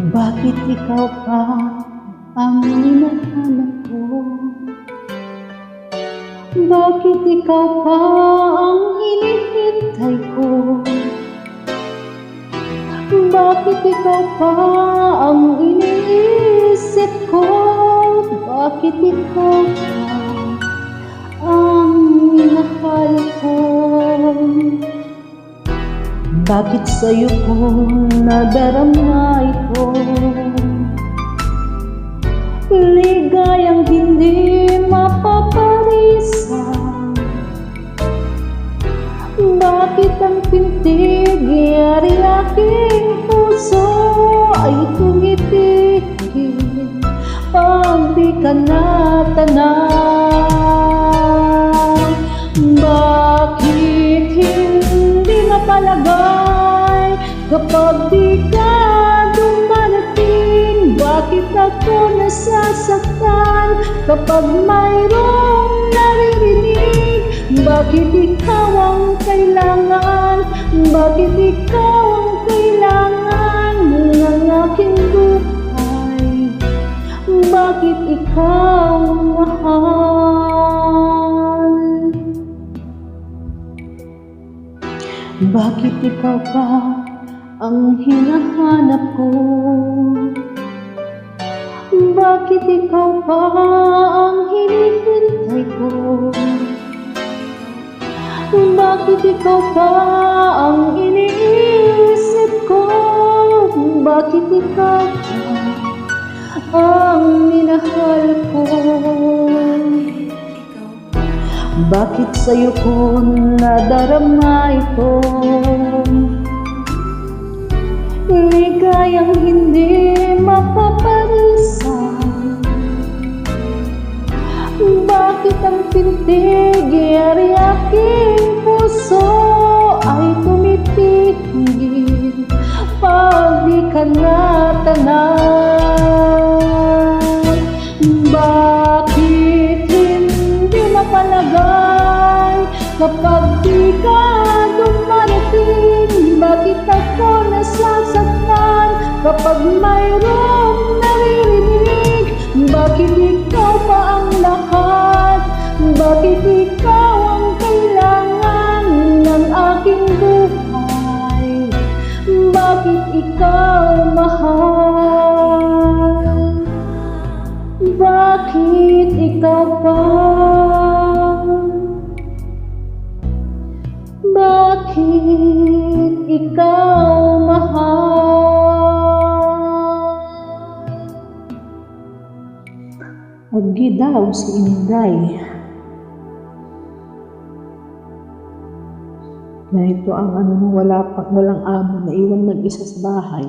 Bakit ikaw pa ang hinahanap ko? Bakit ikaw pa ang hinihintay ko? Bakit ikaw pa ang iniisip ko? Bakit ikaw pa ang minahal ko? Bakit sa'yo ko nadarama ito? Ligayang hindi mapaparisan. Bakit ang pintig ay aking puso ay tumitigil pag di ka natanaw? Bakit hindi mapalagay kapag di ka dumarating? Bakit ako nasasaktan kapag mayroong naririnig? Bakit ikaw ang kailangan? Bakit ikaw ang kailangan ng aking buhay? Bakit ikaw mahal? Bakit ikaw pa ang hinahanap ko? Bakit ikaw pa ang hinihintay ko? Bakit ikaw pa ang iniisip ko? Bakit ikaw pa ang minahal ko? Bakit sa'yo ko nadarama ito? Ligayang hindi mapaparisan. Bakit ang pintig ay aking puso ay tumitigil pag di ka natanaw? Bakit hindi mapalagay kapag di ka dumarating? Bakit ako nasasaktan kapag mayroong naririnig? Bakit ikaw pa ang lahat? Bakit ikaw ang kailangan ng aking buhay? Bakit ikaw mahal? Bakit ikaw pa? Bakit ikaw mahal? Aggi daw si Inday. Ganito ang walang amo na iwan mag-isa sa bahay.